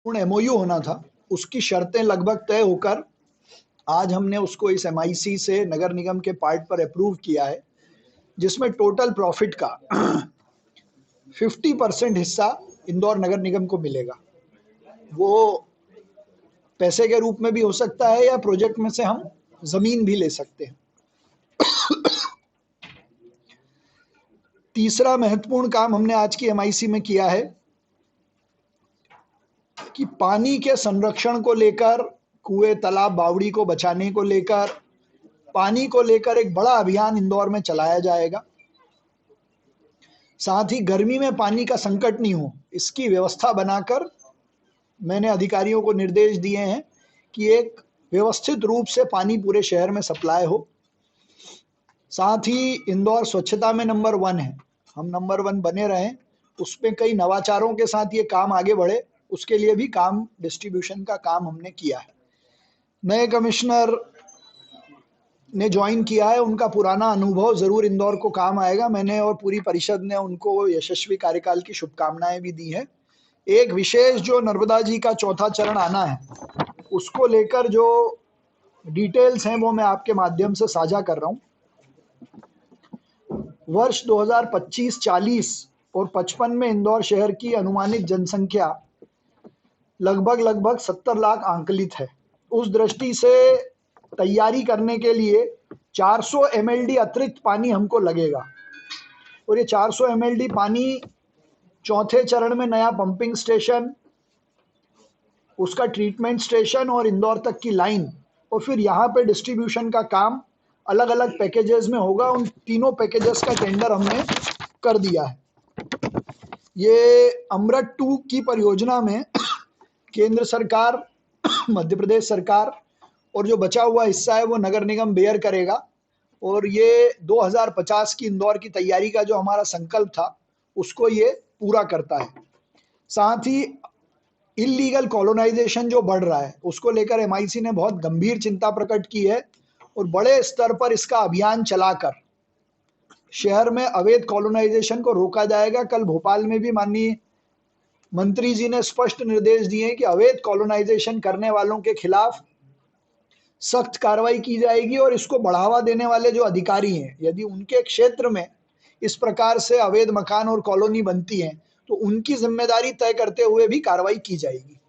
पूर्ण एमओयू होना था, उसकी शर्तें लगभग तय होकर आज हमने उसको इस एमआईसी से नगर निगम के पार्ट पर अप्रूव किया है, जिसमें टोटल प्रॉफिट का 50% हिस्सा इंदौर नगर निगम को मिलेगा। वो पैसे के रूप में भी हो सकता है या प्रोजेक्ट में से हम जमीन भी ले सकते हैं। तीसरा महत्वपूर्ण काम हमने आज की एमआईसी में किया है कि पानी के संरक्षण को लेकर, कुएं, तालाब, बावड़ी को बचाने को लेकर, पानी को लेकर एक बड़ा अभियान इंदौर में चलाया जाएगा। साथ ही गर्मी में पानी का संकट नहीं हो, इसकी व्यवस्था बनाकर मैंने अधिकारियों को निर्देश दिए हैं कि एक व्यवस्थित रूप से पानी पूरे शहर में सप्लाई हो। साथ ही इंदौर स्वच्छता में नंबर 1 है, हम नंबर 1 बने रहें, उसमें कई नवाचारों के साथ ये काम आगे बढ़े, उसके लिए भी काम डिस्ट्रीब्यूशन का काम हमने किया है। नए कमिश्नर ने ज्वाइन किया है, उनका पुराना अनुभव जरूर इंदौर को काम आएगा। मैंने और पूरी परिषद ने उनको यशस्वी कार्यकाल की शुभकामनाएं भी दी हैं। एक विशेष जो नर्मदा जी का चौथा चरण आना है, उसको लेकर जो डिटेल्स हैं वो मैं आपके माध्यम से साझा कर रहा हूं। वर्ष 2025-40 और 55 में इंदौर शहर की अनुमानित जनसंख्या लगभग 70 लाख आंकलित है। उस दृष्टि से तैयारी करने के लिए 400 mld अतिरिक्त पानी हमको लगेगा, और ये 400 mld पानी चौथे चरण में नया पंपिंग स्टेशन, उसका ट्रीटमेंट स्टेशन और इंदौर तक की लाइन, और फिर यहाँ पे डिस्ट्रीब्यूशन का काम अलग अलग पैकेजेस में होगा। उन तीनों पैकेजेस का टेंडर हमने कर दिया है। ये अमृत 2 की परियोजना में केंद्र सरकार, मध्य प्रदेश सरकार और जो बचा हुआ हिस्सा है वो नगर निगम बेयर करेगा, और ये 2050 की इंदौर की तैयारी का जो हमारा संकल्प था उसको ये पूरा करता है। साथ ही इलीगल कॉलोनाइजेशन जो बढ़ रहा है उसको लेकर एमआईसी ने बहुत गंभीर चिंता प्रकट की है, और बड़े स्तर पर इसका अभियान चलाकर शहर में अवैध कॉलोनाइजेशन को रोका जाएगा। कल भोपाल में भी माननीय मंत्री जी ने स्पष्ट निर्देश दिए हैं कि अवैध कॉलोनाइजेशन करने वालों के खिलाफ सख्त कार्रवाई की जाएगी, और इसको बढ़ावा देने वाले जो अधिकारी हैं, यदि उनके क्षेत्र में इस प्रकार से अवैध मकान और कॉलोनी बनती हैं तो उनकी जिम्मेदारी तय करते हुए भी कार्रवाई की जाएगी।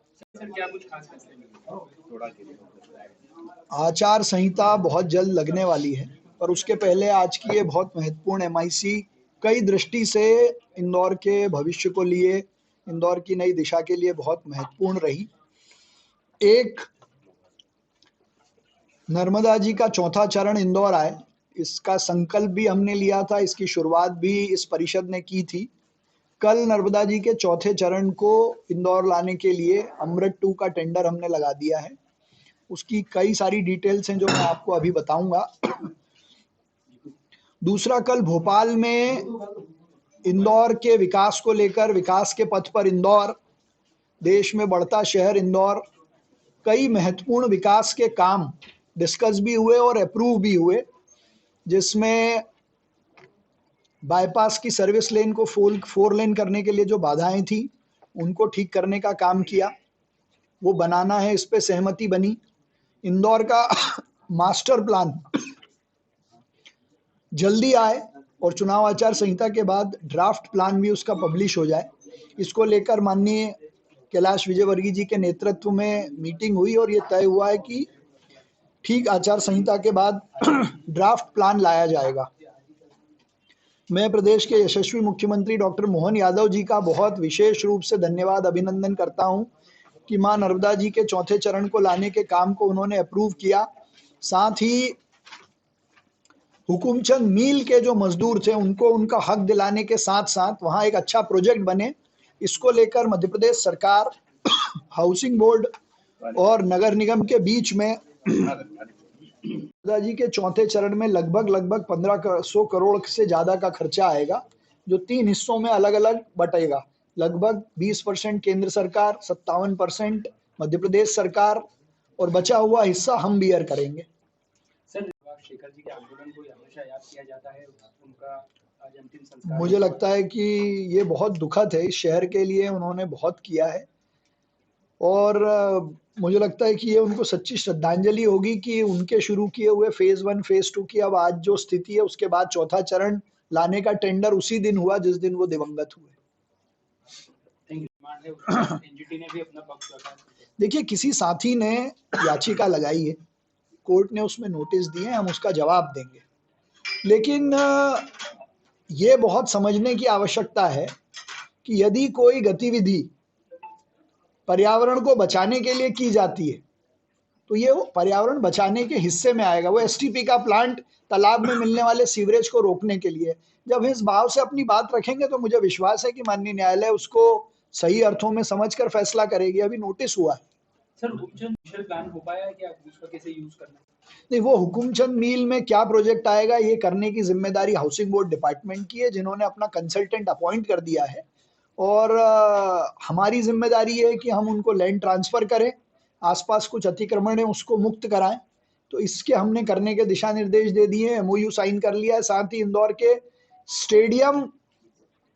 आचार संहिता बहुत जल्द लगने वाली है, पर उसके पहले आज की ये बहुत महत्वपूर्ण एमआईसी कई दृष्टि से इंदौर के भविष्य को लिए, इंदौर की नई दिशा के लिए बहुत महत्वपूर्ण रही। एक, नर्मदा जी का चौथा चरण इंदौर आए, इसका संकल्प भी हमने लिया था, इसकी शुरुआत भी इस परिषद ने की थी। कल नर्मदा जी के चौथे चरण को इंदौर लाने के लिए अमृत 2 का टेंडर हमने लगा दिया है। उसकी कई सारी डिटेल्स हैं जो मैं आपको अभी बताऊंगा। दूसरा, कल भोपाल में इंदौर के विकास को लेकर, विकास के पथ पर इंदौर, देश में बढ़ता शहर इंदौर, कई महत्वपूर्ण विकास के काम डिस्कस भी हुए और अप्रूव भी हुए, जिसमें बाईपास की सर्विस लेन को 4 लेन करने के लिए जो बाधाएं थी उनको ठीक करने का काम किया, वो बनाना है, इस पे सहमति बनी। इंदौर का मास्टर प्लान जल्दी आए और चुनाव आचार संहिता के बाद ड्राफ्ट प्लान भी उसका पब्लिश हो जाए, इसको लेकर माननीय कैलाश विजयवर्गीय जी के नेतृत्व में मीटिंग हुई, और ये तय हुआ है कि ठीक आचार संहिता के बाद ड्राफ्ट प्लान लाया जाएगा। मैं प्रदेश के यशस्वी मुख्यमंत्री डॉक्टर मोहन यादव जी का बहुत विशेष रूप से धन्यवाद, अभिनंदन करता हूं कि मां नर्मदा जी के चौथे चरण को लाने के काम को उन्होंने अप्रूव किया। साथ ही हुकुमचंद मील के जो मजदूर थे उनको उनका हक दिलाने के साथ साथ वहां एक अच्छा प्रोजेक्ट बने, इसको लेकर मध्य प्रदेश सरकार, हाउसिंग बोर्ड और नगर निगम के बीच में नर्मदा जी के चौथे चरण में लगभग 1500 करोड़ से ज्यादा का खर्चा आएगा, जो 3 हिस्सों में अलग अलग बटेगा। लगभग 20% केंद्र सरकार, 57% मध्य प्रदेश सरकार, और बचा हुआ हिस्सा हम बियर करेंगे। शेखर जी के आंदोलन को हमेशा याद किया जाता है, उनका आज अंतिम संस्कार। मुझे लगता है कि ये बहुत दुखद है, इस शहर के लिए उन्होंने बहुत किया है, और मुझे लगता है कि ये उनको सच्ची श्रद्धांजलि होगी कि उनके शुरू किए हुए फेज़ 1, फेज़ 2 की अब आज जो स्थिति है, उसके बाद चौथा चरण लाने का टेंडर उसी दिन हुआ जिस दिन वो दिवंगत हुए। एनजीटी ने भी अपना पक्ष रखा। देखिए, किसी साथी ने याचिका लगाई है, कोर्ट ने उसमें नोटिस दिए, हम उसका जवाब देंगे। लेकिन ये बहुत समझने की आवश्यकता है कि यदि कोई गतिविधि पर्यावरण को बचाने के लिए की जाती है, तो ये पर्यावरण बचाने के हिस्से में आएगा। वो एसटीपी का प्लांट तालाब में मिलने वाले सीवरेज को रोकने के लिए। जब इस भाव से अपनी बात रखेंगे तो मुझे विश्वास है कि माननीय न्यायालय उसको सही अर्थों में समझकर फैसला करेगी। अभी नोटिस हुआ है। सर, हुकुमचंद प्लान हो पाया है क्या उसका कैसे यूज करना है? नहीं, वो हुकुमचंद मिल में क्या प्रोजेक्ट आएगा ये करने की जिम्मेदारी हाउसिंग बोर्ड डिपार्टमेंट की है, जिन्होंने अपना कंसल्टेंट अपॉइंट कर दिया है। और हमारी जिम्मेदारी है कि हम उनको लैंड ट्रांसफर करें, आसपास कुछ अतिक्रमण है उसको मुक्त कराएं। तो इसके हमने करने के दिशा निर्देश दे दिए, एमओयू साइन कर लिया है। साथ ही इंदौर के स्टेडियम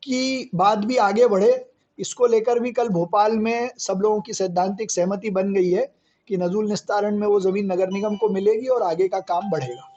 की बात भी आगे बढ़े, इसको लेकर भी कल भोपाल में सब लोगों की सैद्धांतिक सहमति बन गई है कि नजूल निस्तारण में वो जमीन नगर निगम को मिलेगी और आगे का काम बढ़ेगा।